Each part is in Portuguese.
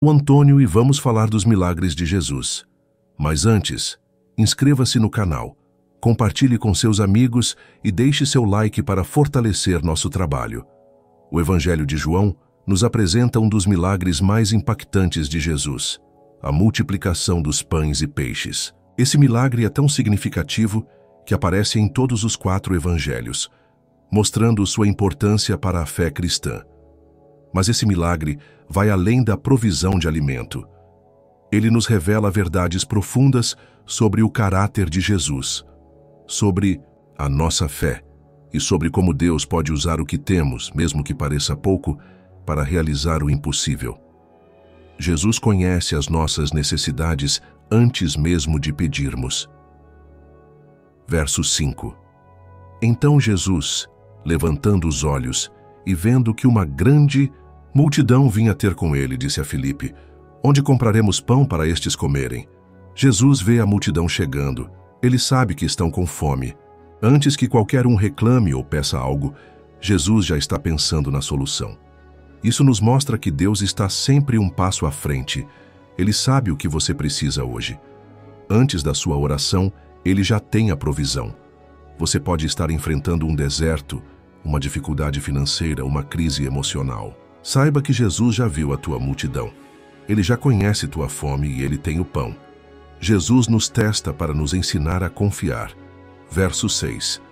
O Antônio e vamos falar dos milagres de Jesus. Mas antes, inscreva-se no canal, compartilhe com seus amigos e deixe seu like para fortalecer nosso trabalho. O Evangelho de João nos apresenta um dos milagres mais impactantes de Jesus, a multiplicação dos pães e peixes. Esse milagre é tão significativo que aparece em todos os 4 evangelhos, mostrando sua importância para a fé cristã. Mas esse milagre vai além da provisão de alimento. Ele nos revela verdades profundas sobre o caráter de Jesus, sobre a nossa fé e sobre como Deus pode usar o que temos, mesmo que pareça pouco, para realizar o impossível. Jesus conhece as nossas necessidades antes mesmo de pedirmos. Verso 5. Então Jesus, levantando os olhos e vendo que uma grande multidão vinha ter com ele, disse a Filipe: onde compraremos pão para estes comerem? Jesus vê a multidão chegando. Ele sabe que estão com fome. Antes que qualquer um reclame ou peça algo, Jesus já está pensando na solução. Isso nos mostra que Deus está sempre um passo à frente. Ele sabe o que você precisa hoje. Antes da sua oração, Ele já tem a provisão. Você pode estar enfrentando um deserto, uma dificuldade financeira, uma crise emocional. Saiba que Jesus já viu a tua multidão. Ele já conhece tua fome e Ele tem o pão. Jesus nos testa para nos ensinar a confiar. Verso 6.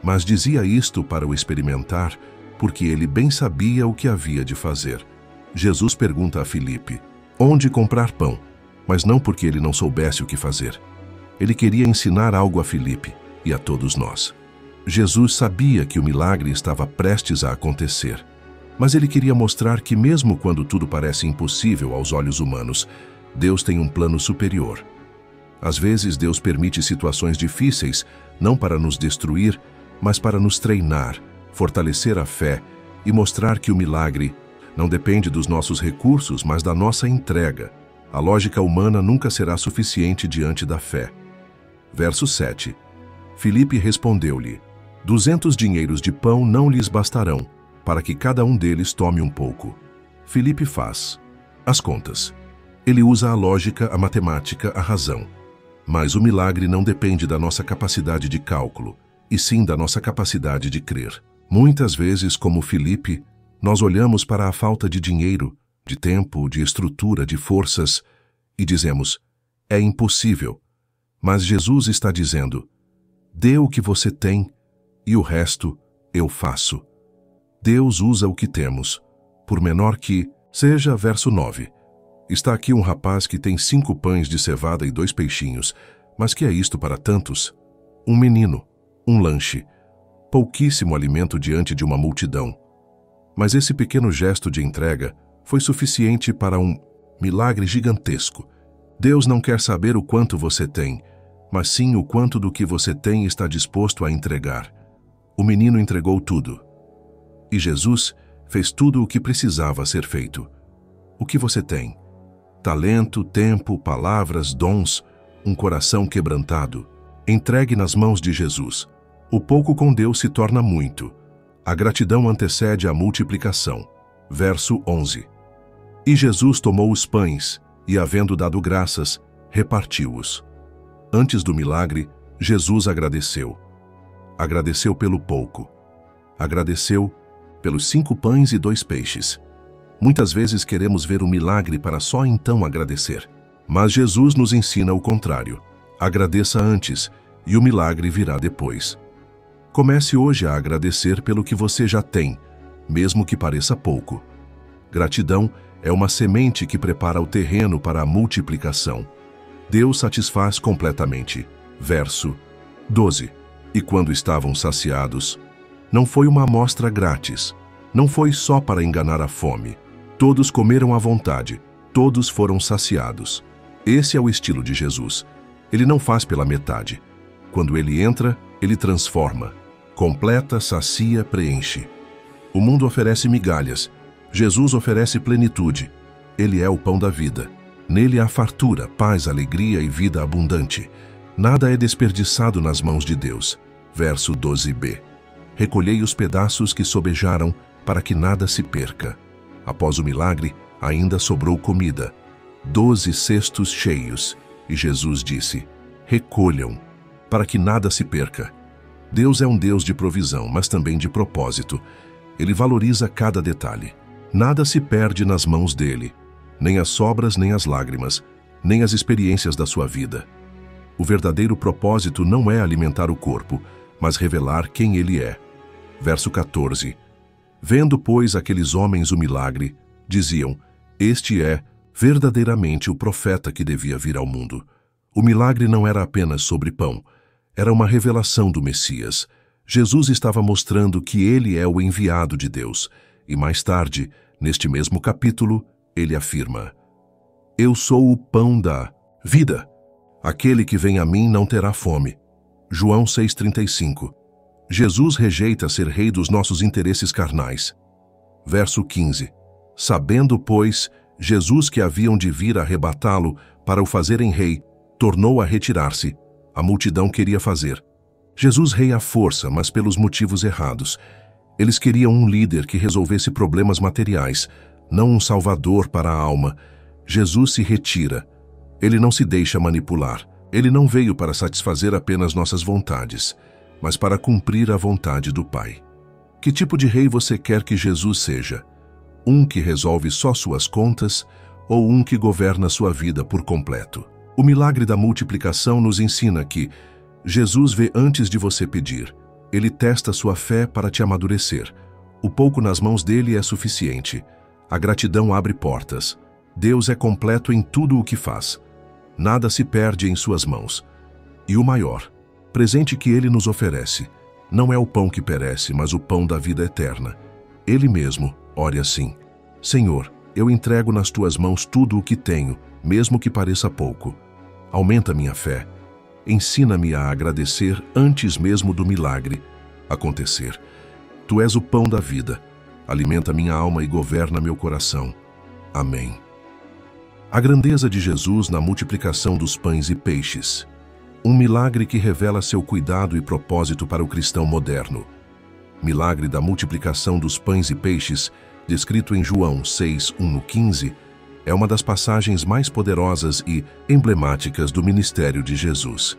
Mas dizia isto para o experimentar, porque ele bem sabia o que havia de fazer. Jesus pergunta a Filipe: onde comprar pão? Mas não porque ele não soubesse o que fazer. Ele queria ensinar algo a Filipe e a todos nós. Jesus sabia que o milagre estava prestes a acontecer, mas ele queria mostrar que mesmo quando tudo parece impossível aos olhos humanos, Deus tem um plano superior. Às vezes Deus permite situações difíceis, não para nos destruir, mas para nos treinar, fortalecer a fé e mostrar que o milagre não depende dos nossos recursos, mas da nossa entrega. A lógica humana nunca será suficiente diante da fé. Verso 7. Filipe respondeu-lhe: 200 dinheiros de pão não lhes bastarão, para que cada um deles tome um pouco. Filipe faz as contas. Ele usa a lógica, a matemática, a razão. Mas o milagre não depende da nossa capacidade de cálculo, e sim da nossa capacidade de crer. Muitas vezes, como Filipe, nós olhamos para a falta de dinheiro, de tempo, de estrutura, de forças, e dizemos: é impossível. Mas Jesus está dizendo: dê o que você tem, e o resto eu faço. Deus usa o que temos, por menor que seja. Verso 9. Está aqui um rapaz que tem 5 pães de cevada e 2 peixinhos, mas que é isto para tantos? Um menino, um lanche, pouquíssimo alimento diante de uma multidão. Mas esse pequeno gesto de entrega foi suficiente para um milagre gigantesco. Deus não quer saber o quanto você tem, mas sim o quanto do que você tem está disposto a entregar. O menino entregou tudo. E Jesus fez tudo o que precisava ser feito. O que você tem? Talento, tempo, palavras, dons, um coração quebrantado. Entregue nas mãos de Jesus. O pouco com Deus se torna muito. A gratidão antecede a multiplicação. Verso 11. E Jesus tomou os pães, e havendo dado graças, repartiu-os. Antes do milagre, Jesus agradeceu. Agradeceu pelo pouco. Agradeceu pelos 5 pães e 2 peixes. Muitas vezes queremos ver o milagre para só então agradecer. Mas Jesus nos ensina o contrário. Agradeça antes, e o milagre virá depois. Comece hoje a agradecer pelo que você já tem, mesmo que pareça pouco. Gratidão é uma semente que prepara o terreno para a multiplicação. Deus satisfaz completamente. Verso 12. E quando estavam saciados, não foi uma amostra grátis, não foi só para enganar a fome. Todos comeram à vontade, todos foram saciados. Esse é o estilo de Jesus. Ele não faz pela metade. Quando ele entra, ele transforma. Completa, sacia, preenche. O mundo oferece migalhas. Jesus oferece plenitude. Ele é o pão da vida. Nele há fartura, paz, alegria e vida abundante. Nada é desperdiçado nas mãos de Deus. Verso 12b. Recolhei os pedaços que sobejaram, para que nada se perca. Após o milagre, Ainda sobrou comida, 12 cestos cheios, e Jesus disse: recolham, para que nada se perca. Deus é um Deus de provisão, mas também de propósito. Ele valoriza cada detalhe. Nada se perde nas mãos dele, nem as sobras, nem as lágrimas, nem as experiências da sua vida. O verdadeiro propósito não é alimentar o corpo, mas revelar quem ele é. Verso 14. Vendo, pois, aqueles homens o milagre, diziam: este é verdadeiramente o profeta que devia vir ao mundo. O milagre não era apenas sobre pão, era uma revelação do Messias. Jesus estava mostrando que ele é o enviado de Deus, e mais tarde, neste mesmo capítulo, ele afirma: eu sou o pão da vida. Aquele que vem a mim não terá fome. João 6,35. Jesus rejeita ser rei dos nossos interesses carnais. Verso 15. Sabendo, pois, Jesus que haviam de vir arrebatá-lo para o fazerem rei, tornou a retirar-se. A multidão queria fazer. Jesus rei à força, mas pelos motivos errados. Eles queriam um líder que resolvesse problemas materiais, não um salvador para a alma. Jesus se retira. Ele não se deixa manipular. Ele não veio para satisfazer apenas nossas vontades, mas para cumprir a vontade do Pai. Que tipo de rei você quer que Jesus seja? Um que resolve só suas contas ou um que governa sua vida por completo? O milagre da multiplicação nos ensina que Jesus vê antes de você pedir. Ele testa sua fé para te amadurecer. O pouco nas mãos dele é suficiente. A gratidão abre portas. Deus é completo em tudo o que faz. Nada se perde em suas mãos. E o maior presente que ele nos oferece não é o pão que perece, mas o pão da vida eterna. Ele mesmo ore assim: Senhor, eu entrego nas tuas mãos tudo o que tenho, mesmo que pareça pouco. Aumenta minha fé. Ensina-me a agradecer antes mesmo do milagre acontecer. Tu és o pão da vida. Alimenta minha alma e governa meu coração. Amém. A grandeza de Jesus na multiplicação dos pães e peixes. Um milagre que revela seu cuidado e propósito para o cristão moderno. Milagre da multiplicação dos pães e peixes, descrito em João 6:1-15, é uma das passagens mais poderosas e emblemáticas do ministério de Jesus.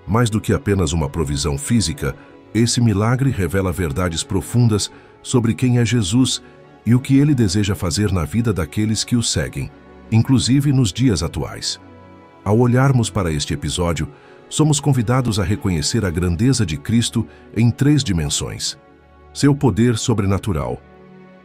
Mais do que apenas uma provisão física, esse milagre revela verdades profundas sobre quem é Jesus e o que ele deseja fazer na vida daqueles que o seguem, inclusive nos dias atuais. Ao olharmos para este episódio, somos convidados a reconhecer a grandeza de Cristo em 3 dimensões: seu poder sobrenatural,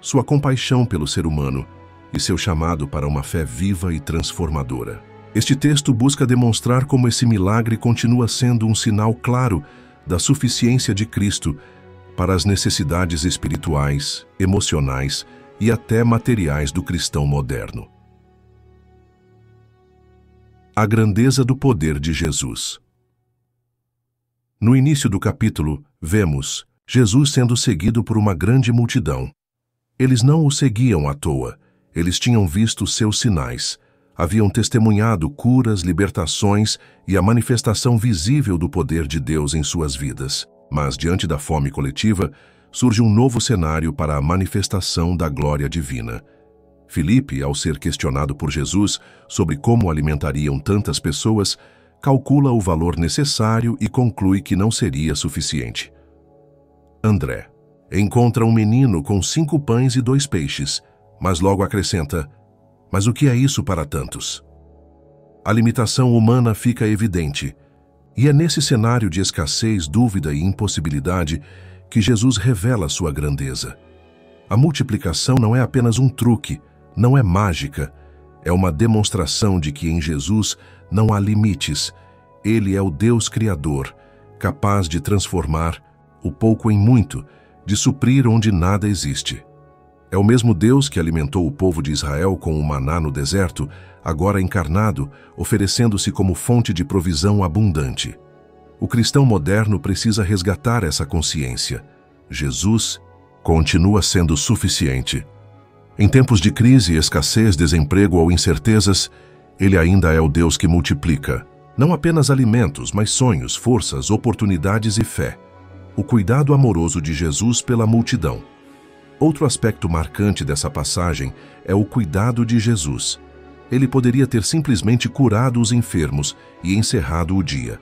sua compaixão pelo ser humano e seu chamado para uma fé viva e transformadora. Este texto busca demonstrar como esse milagre continua sendo um sinal claro da suficiência de Cristo para as necessidades espirituais, emocionais e até materiais do cristão moderno. A grandeza do poder de Jesus. No início do capítulo, vemos Jesus sendo seguido por uma grande multidão. Eles não o seguiam à toa. Eles tinham visto seus sinais, haviam testemunhado curas, libertações e a manifestação visível do poder de Deus em suas vidas. Mas, diante da fome coletiva, surge um novo cenário para a manifestação da glória divina. Filipe, ao ser questionado por Jesus sobre como alimentariam tantas pessoas, calcula o valor necessário e conclui que não seria suficiente. André encontra um menino com 5 pães e 2 peixes, mas logo acrescenta: mas o que é isso para tantos? A limitação humana fica evidente, e é nesse cenário de escassez, dúvida e impossibilidade que Jesus revela sua grandeza. A multiplicação não é apenas um truque, não é mágica, é uma demonstração de que em Jesus não há limites. Ele é o Deus Criador, capaz de transformar o pouco em muito, de suprir onde nada existe. É o mesmo Deus que alimentou o povo de Israel com o maná no deserto, agora encarnado, oferecendo-se como fonte de provisão abundante. O cristão moderno precisa resgatar essa consciência. Jesus continua sendo suficiente. Em tempos de crise, escassez, desemprego ou incertezas, Ele ainda é o Deus que multiplica. Não apenas alimentos, mas sonhos, forças, oportunidades e fé. O cuidado amoroso de Jesus pela multidão. Outro aspecto marcante dessa passagem é o cuidado de Jesus. Ele poderia ter simplesmente curado os enfermos e encerrado o dia.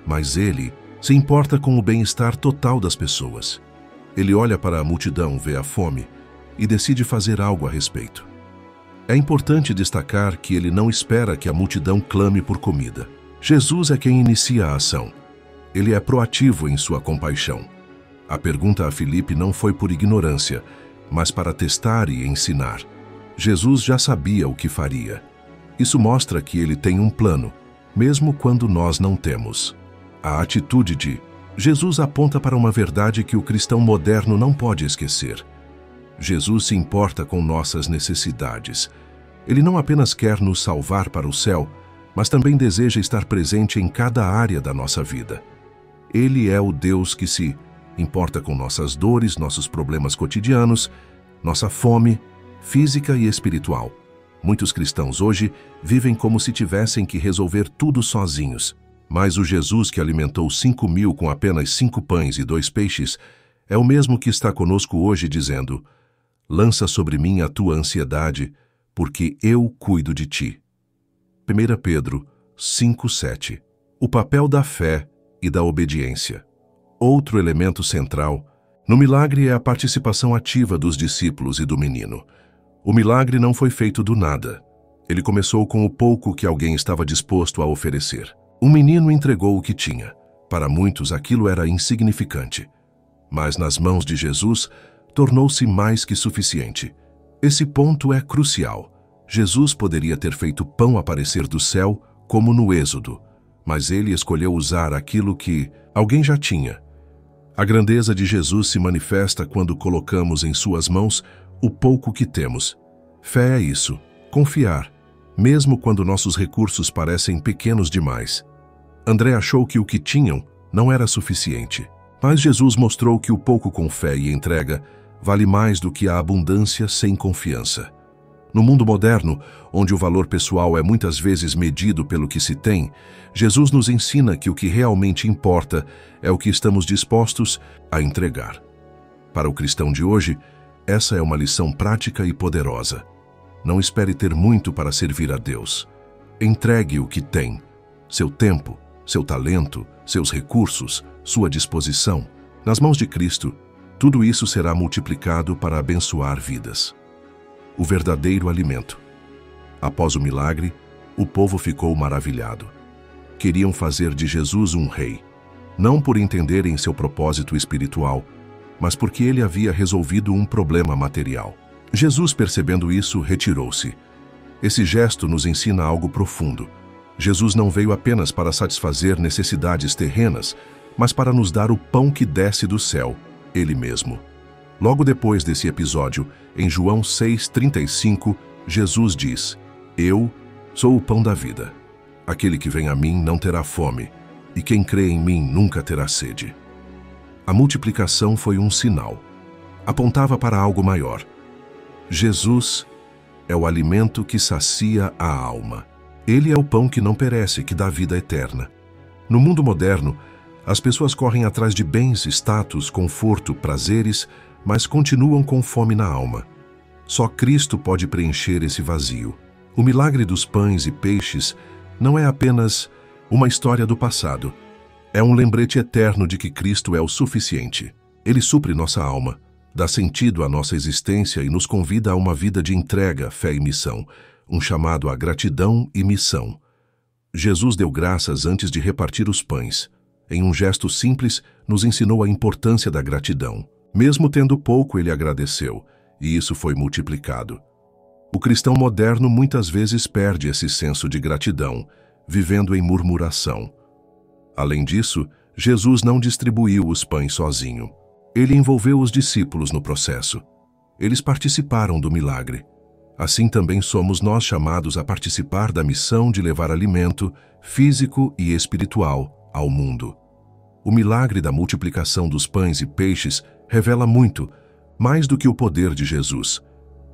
Mas ele se importa com o bem-estar total das pessoas. Ele olha para a multidão, vê a fome e decide fazer algo a respeito. É importante destacar que ele não espera que a multidão clame por comida. Jesus é quem inicia a ação. Ele é proativo em sua compaixão. A pergunta a Filipe não foi por ignorância, mas para testar e ensinar. Jesus já sabia o que faria. Isso mostra que ele tem um plano, mesmo quando nós não temos. A atitude de Jesus aponta para uma verdade que o cristão moderno não pode esquecer. Jesus se importa com nossas necessidades. Ele não apenas quer nos salvar para o céu, mas também deseja estar presente em cada área da nossa vida. Ele é o Deus que se importa com nossas dores, nossos problemas cotidianos, nossa fome, física e espiritual. Muitos cristãos hoje vivem como se tivessem que resolver tudo sozinhos. Mas o Jesus que alimentou 5.000 com apenas 5 pães e 2 peixes é o mesmo que está conosco hoje dizendo: lança sobre mim a tua ansiedade, porque eu cuido de ti. 1 Pedro 5:7. O papel da fé e da obediência. Outro elemento central no milagre é a participação ativa dos discípulos e do menino. O milagre não foi feito do nada. Ele começou com o pouco que alguém estava disposto a oferecer. Um menino entregou o que tinha. Para muitos, aquilo era insignificante. Mas nas mãos de Jesus, tornou-se mais que suficiente. Esse ponto é crucial. Jesus poderia ter feito pão aparecer do céu, como no Êxodo, mas ele escolheu usar aquilo que alguém já tinha. A grandeza de Jesus se manifesta quando colocamos em suas mãos o pouco que temos. Fé é isso, confiar, mesmo quando nossos recursos parecem pequenos demais. André achou que o que tinham não era suficiente, mas Jesus mostrou que o pouco com fé e entrega vale mais do que a abundância sem confiança. No mundo moderno, onde o valor pessoal é muitas vezes medido pelo que se tem, Jesus nos ensina que o que realmente importa é o que estamos dispostos a entregar. Para o cristão de hoje, essa é uma lição prática e poderosa. Não espere ter muito para servir a Deus. Entregue o que tem: seu tempo, seu talento, seus recursos, sua disposição. Nas mãos de Cristo, tudo isso será multiplicado para abençoar vidas. O verdadeiro alimento. Após o milagre, o povo ficou maravilhado. Queriam fazer de Jesus um rei, não por entenderem seu propósito espiritual, mas porque ele havia resolvido um problema material. Jesus, percebendo isso, retirou-se. Esse gesto nos ensina algo profundo. Jesus não veio apenas para satisfazer necessidades terrenas, mas para nos dar o pão que desce do céu, Ele mesmo. Logo depois desse episódio, em João 6,35, Jesus diz: Eu sou o pão da vida. Aquele que vem a mim não terá fome, e quem crê em mim nunca terá sede. A multiplicação foi um sinal. Apontava para algo maior. Jesus é o alimento que sacia a alma. Ele é o pão que não perece, que dá vida eterna. No mundo moderno, as pessoas correm atrás de bens, status, conforto, prazeres, mas continuam com fome na alma. Só Cristo pode preencher esse vazio. O milagre dos pães e peixes não é apenas uma história do passado. É um lembrete eterno de que Cristo é o suficiente. Ele supre nossa alma, dá sentido à nossa existência e nos convida a uma vida de entrega, fé e missão, um chamado à gratidão e missão. Jesus deu graças antes de repartir os pães. Em um gesto simples, nos ensinou a importância da gratidão. Mesmo tendo pouco, ele agradeceu, e isso foi multiplicado. O cristão moderno muitas vezes perde esse senso de gratidão, vivendo em murmuração. Além disso, Jesus não distribuiu os pães sozinho. Ele envolveu os discípulos no processo. Eles participaram do milagre. Assim também somos nós chamados a participar da missão de levar alimento físico e espiritual ao mundo. O milagre da multiplicação dos pães e peixes revela muito, mais do que o poder de Jesus.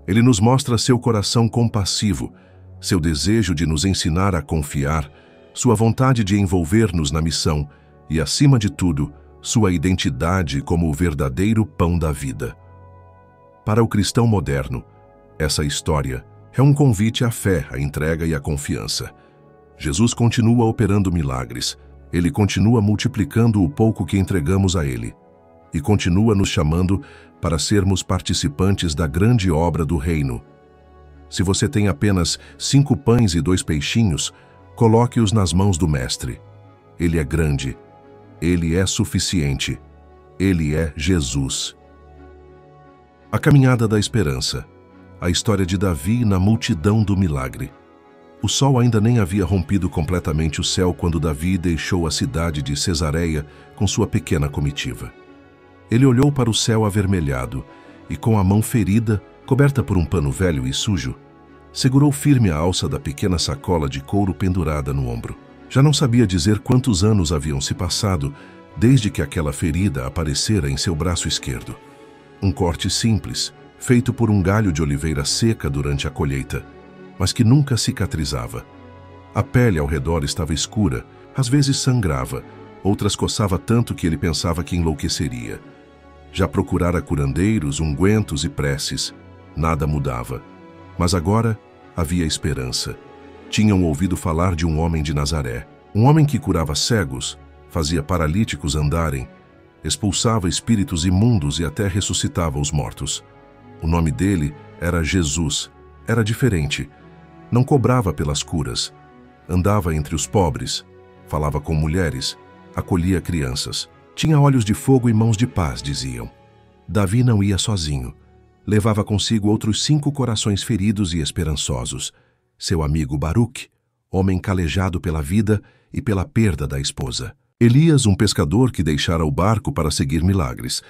Ele nos mostra seu coração compassivo, seu desejo de nos ensinar a confiar, sua vontade de envolver-nos na missão e, acima de tudo, sua identidade como o verdadeiro pão da vida. Para o cristão moderno, essa história é um convite à fé, à entrega e à confiança. Jesus continua operando milagres. Ele continua multiplicando o pouco que entregamos a Ele. E continua nos chamando para sermos participantes da grande obra do reino. Se você tem apenas 5 pães e 2 peixinhos, coloque-os nas mãos do Mestre. Ele é grande. Ele é suficiente. Ele é Jesus. A caminhada da esperança. A história de Davi na multidão do milagre. O sol ainda nem havia rompido completamente o céu quando Davi deixou a cidade de Cesareia com sua pequena comitiva. Ele olhou para o céu avermelhado e, com a mão ferida, coberta por um pano velho e sujo, segurou firme a alça da pequena sacola de couro pendurada no ombro. Já não sabia dizer quantos anos haviam se passado desde que aquela ferida aparecera em seu braço esquerdo. Um corte simples, feito por um galho de oliveira seca durante a colheita, mas que nunca cicatrizava. A pele ao redor estava escura, às vezes sangrava, outras coçava tanto que ele pensava que enlouqueceria. Já procurara curandeiros, ungüentos e preces. Nada mudava. Mas agora havia esperança. Tinham ouvido falar de um homem de Nazaré, um homem que curava cegos, fazia paralíticos andarem, expulsava espíritos imundos e até ressuscitava os mortos. O nome dele era Jesus. Era diferente. Não cobrava pelas curas. Andava entre os pobres, falava com mulheres, acolhia crianças. Tinha olhos de fogo e mãos de paz, diziam. Davi não ia sozinho. Levava consigo outros 5 corações feridos e esperançosos. Seu amigo Baruque, homem calejado pela vida e pela perda da esposa. Elias, um pescador que deixara o barco para seguir milagres.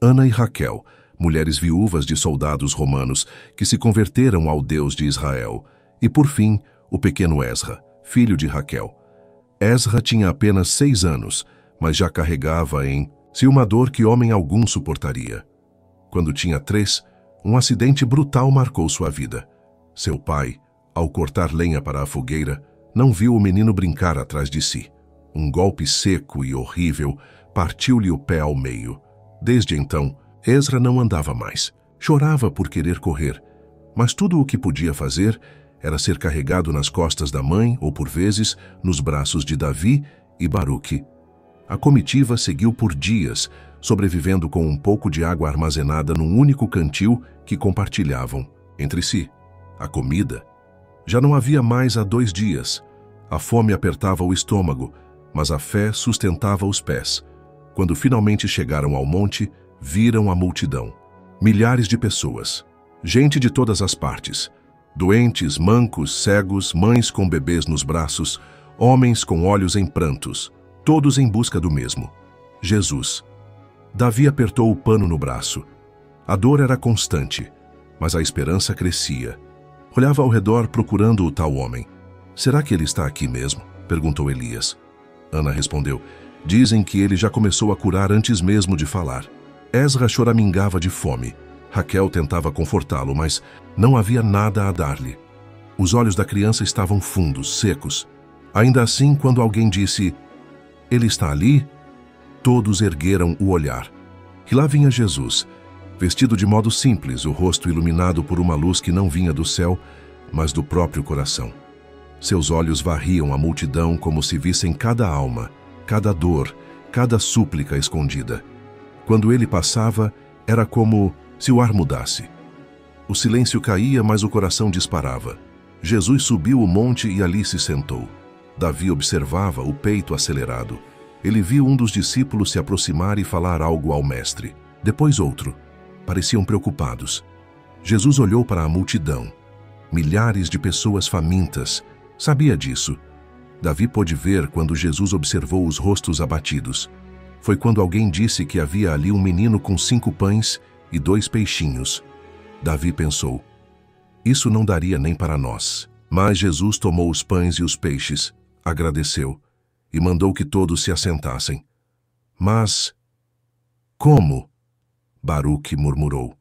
Ana e Raquel, mulheres viúvas de soldados romanos que se converteram ao Deus de Israel. E, por fim, o pequeno Ezra, filho de Raquel. Ezra tinha apenas 6 anos, mas já carregava em si uma dor que homem algum suportaria. Quando tinha 3, um acidente brutal marcou sua vida. Seu pai, ao cortar lenha para a fogueira, não viu o menino brincar atrás de si. Um golpe seco e horrível partiu-lhe o pé ao meio. Desde então, Ezra não andava mais. Chorava por querer correr, mas tudo o que podia fazer era ser carregado nas costas da mãe ou, por vezes, nos braços de Davi e Baruque. A comitiva seguiu por dias, sobrevivendo com um pouco de água armazenada num único cantil que compartilhavam entre si. A comida. Já não havia mais há 2 dias. A fome apertava o estômago, mas a fé sustentava os pés. Quando finalmente chegaram ao monte, viram a multidão. Milhares de pessoas. Gente de todas as partes. Doentes, mancos, cegos, mães com bebês nos braços, homens com olhos em prantos, todos em busca do mesmo: Jesus. Davi apertou o pano no braço. A dor era constante, mas a esperança crescia. Olhava ao redor procurando o tal homem. Será que ele está aqui mesmo? Perguntou Elias. Ana respondeu: dizem que ele já começou a curar antes mesmo de falar. Ezra choramingava de fome. Raquel tentava confortá-lo, mas não havia nada a dar-lhe. Os olhos da criança estavam fundos, secos. Ainda assim, quando alguém disse: ele está ali, todos ergueram o olhar. E lá vinha Jesus, vestido de modo simples, o rosto iluminado por uma luz que não vinha do céu, mas do próprio coração. Seus olhos varriam a multidão como se vissem cada alma, cada dor, cada súplica escondida. Quando ele passava, era como se o ar mudasse. O silêncio caía, mas o coração disparava. Jesus subiu o monte e ali se sentou. Davi observava, o peito acelerado. Ele viu um dos discípulos se aproximar e falar algo ao mestre. Depois outro. Pareciam preocupados. Jesus olhou para a multidão. Milhares de pessoas famintas. Sabia disso. Davi pôde ver quando Jesus observou os rostos abatidos. Foi quando alguém disse que havia ali um menino com 5 pães e 2 peixinhos. Davi pensou: isso não daria nem para nós. Mas Jesus tomou os pães e os peixes, agradeceu e mandou que todos se assentassem. Mas como? Baruque murmurou.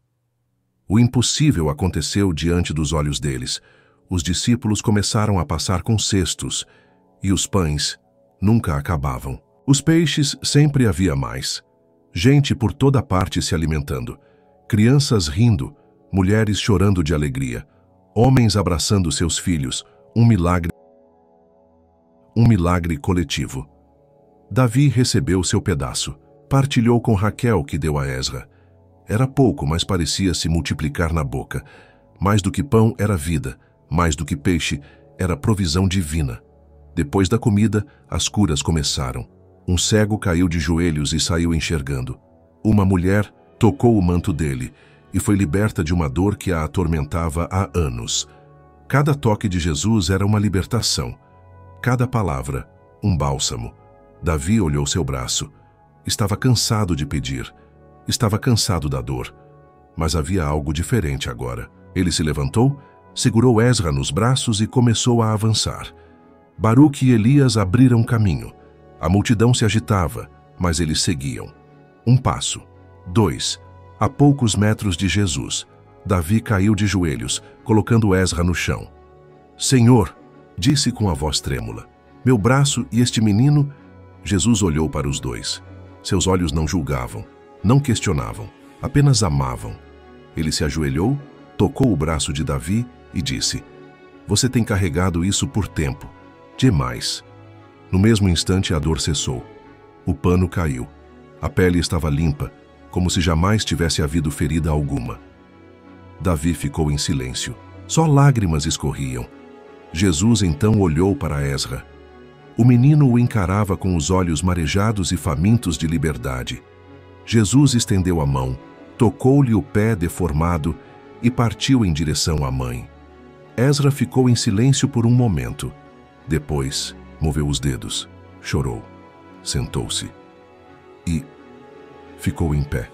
O impossível aconteceu diante dos olhos deles. Os discípulos começaram a passar com cestos, e os pães nunca acabavam. Os peixes sempre havia mais. Gente por toda parte se alimentando. Crianças rindo, mulheres chorando de alegria, homens abraçando seus filhos, um milagre coletivo. Davi recebeu seu pedaço, partilhou com Raquel, que deu a Ezra. Era pouco, mas parecia se multiplicar na boca. Mais do que pão era vida, mais do que peixe era provisão divina. Depois da comida, as curas começaram. Um cego caiu de joelhos e saiu enxergando. Uma mulher tocou o manto dele e foi liberta de uma dor que a atormentava há anos. Cada toque de Jesus era uma libertação. Cada palavra, um bálsamo. Davi olhou seu braço. Estava cansado de pedir. Estava cansado da dor. Mas havia algo diferente agora. Ele se levantou, segurou Ezra nos braços e começou a avançar. Baruque e Elias abriram caminho. A multidão se agitava, mas eles seguiam. 1 passo. 2. A poucos metros de Jesus, Davi caiu de joelhos, colocando Ezra no chão. Senhor, disse com a voz trêmula, meu braço e este menino... Jesus olhou para os dois. Seus olhos não julgavam, não questionavam, apenas amavam. Ele se ajoelhou, tocou o braço de Davi e disse, você tem carregado isso por tempo, demais. No mesmo instante a dor cessou. O pano caiu. A pele estava limpa, como se jamais tivesse havido ferida alguma. Davi ficou em silêncio. Só lágrimas escorriam. Jesus então olhou para Ezra. O menino o encarava com os olhos marejados e famintos de liberdade. Jesus estendeu a mão, tocou-lhe o pé deformado e partiu em direção à mãe. Ezra ficou em silêncio por um momento. Depois, moveu os dedos, chorou, sentou-se e ficou em pé.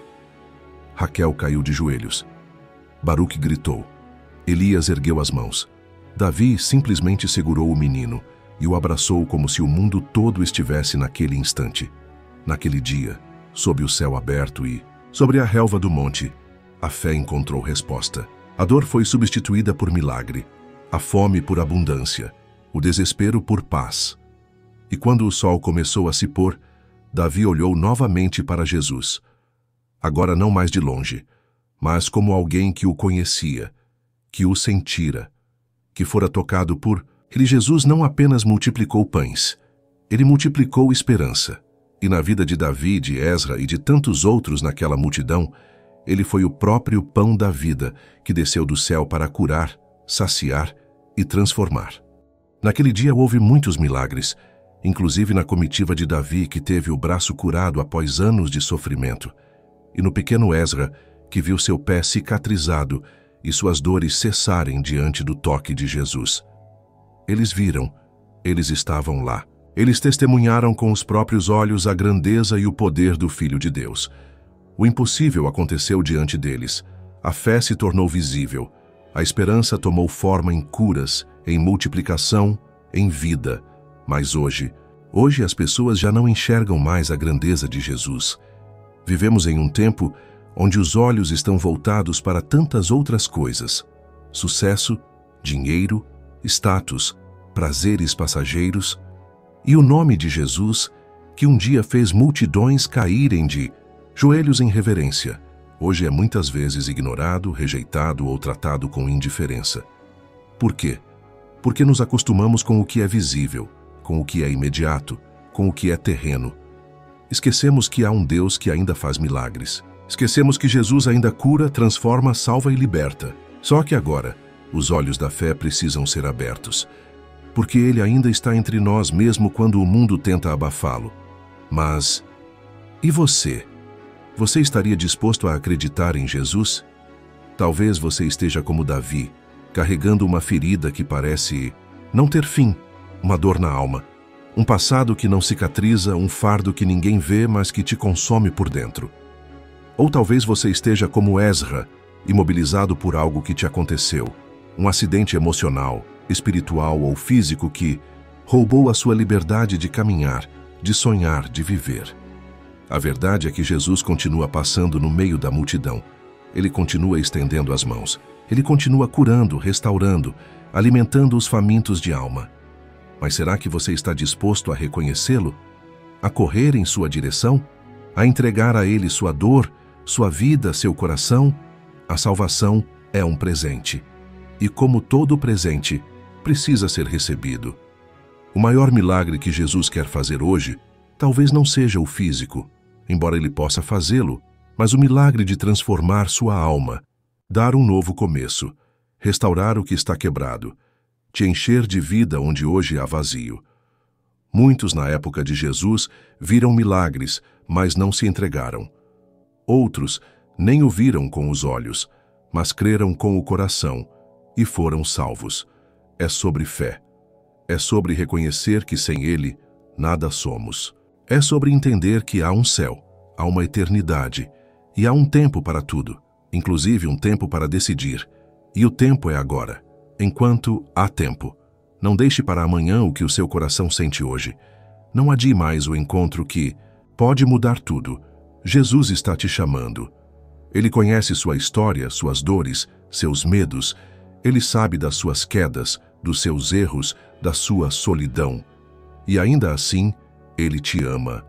Raquel caiu de joelhos. Baruque gritou. Elias ergueu as mãos. Davi simplesmente segurou o menino e o abraçou como se o mundo todo estivesse naquele instante. Naquele dia, sob o céu aberto e, sobre a relva do monte, a fé encontrou resposta. A dor foi substituída por milagre, a fome por abundância, o desespero por paz. E quando o sol começou a se pôr, Davi olhou novamente para Jesus. Agora não mais de longe, mas como alguém que o conhecia, que o sentira, que fora tocado por... Jesus não apenas multiplicou pães, ele multiplicou esperança. E na vida de Davi, de Ezra e de tantos outros naquela multidão, ele foi o próprio pão da vida que desceu do céu para curar, saciar e transformar. Naquele dia houve muitos milagres, inclusive na comitiva de Davi, que teve o braço curado após anos de sofrimento, e no pequeno Ezra, que viu seu pé cicatrizado e suas dores cessarem diante do toque de Jesus. Eles viram, eles estavam lá. Eles testemunharam com os próprios olhos a grandeza e o poder do Filho de Deus. O impossível aconteceu diante deles. A fé se tornou visível. A esperança tomou forma em curas, em multiplicação, em vida. Mas hoje as pessoas já não enxergam mais a grandeza de Jesus. Vivemos em um tempo onde os olhos estão voltados para tantas outras coisas. Sucesso, dinheiro, status, prazeres passageiros, e o nome de Jesus, que um dia fez multidões caírem de joelhos em reverência, hoje é muitas vezes ignorado, rejeitado ou tratado com indiferença. Por quê? Porque nos acostumamos com o que é visível, com o que é imediato, com o que é terreno. Esquecemos que há um Deus que ainda faz milagres. Esquecemos que Jesus ainda cura, transforma, salva e liberta. Só que agora, os olhos da fé precisam ser abertos, porque Ele ainda está entre nós mesmo quando o mundo tenta abafá-lo. Mas, e você? Você estaria disposto a acreditar em Jesus? Talvez você esteja como Davi, carregando uma ferida que parece não ter fim, uma dor na alma, um passado que não cicatriza, um fardo que ninguém vê, mas que te consome por dentro. Ou talvez você esteja como Ezra, imobilizado por algo que te aconteceu, um acidente emocional, espiritual ou físico que roubou a sua liberdade de caminhar, de sonhar, de viver. A verdade é que Jesus continua passando no meio da multidão. Ele continua estendendo as mãos. Ele continua curando, restaurando, alimentando os famintos de alma. Mas será que você está disposto a reconhecê-lo? A correr em sua direção? A entregar a Ele sua dor, sua vida, seu coração, a salvação é um presente. E como todo presente, precisa ser recebido. O maior milagre que Jesus quer fazer hoje talvez não seja o físico, embora ele possa fazê-lo, mas o milagre de transformar sua alma, dar um novo começo, restaurar o que está quebrado, te encher de vida onde hoje há vazio. Muitos na época de Jesus viram milagres, mas não se entregaram. Outros nem o viram com os olhos, mas creram com o coração e foram salvos. É sobre fé. É sobre reconhecer que sem Ele nada somos. É sobre entender que há um céu, há uma eternidade e há um tempo para tudo, inclusive um tempo para decidir. E o tempo é agora, enquanto há tempo. Não deixe para amanhã o que o seu coração sente hoje. Não adie mais o encontro que pode mudar tudo. Jesus está te chamando. Ele conhece sua história, suas dores, seus medos. Ele sabe das suas quedas, dos seus erros, da sua solidão. E ainda assim, Ele te ama.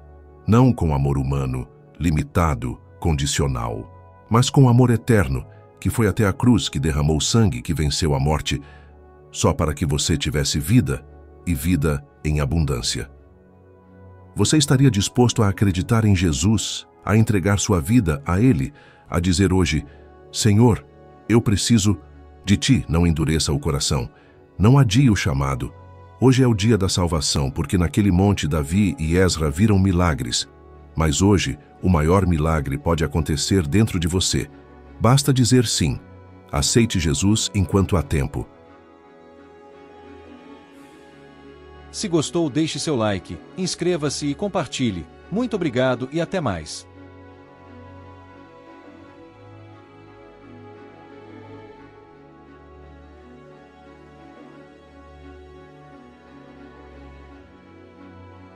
Não com amor humano, limitado, condicional, mas com amor eterno, que foi até a cruz, que derramou sangue, que venceu a morte, só para que você tivesse vida e vida em abundância. Você estaria disposto a acreditar em Jesus, a entregar sua vida a Ele, a dizer hoje: Senhor, eu preciso de Ti? Não endureça o coração. Não adie o chamado. Hoje é o dia da salvação, porque naquele monte Davi e Ezra viram milagres. Mas hoje, o maior milagre pode acontecer dentro de você. Basta dizer sim. Aceite Jesus enquanto há tempo. Se gostou, deixe seu like, inscreva-se e compartilhe. Muito obrigado e até mais.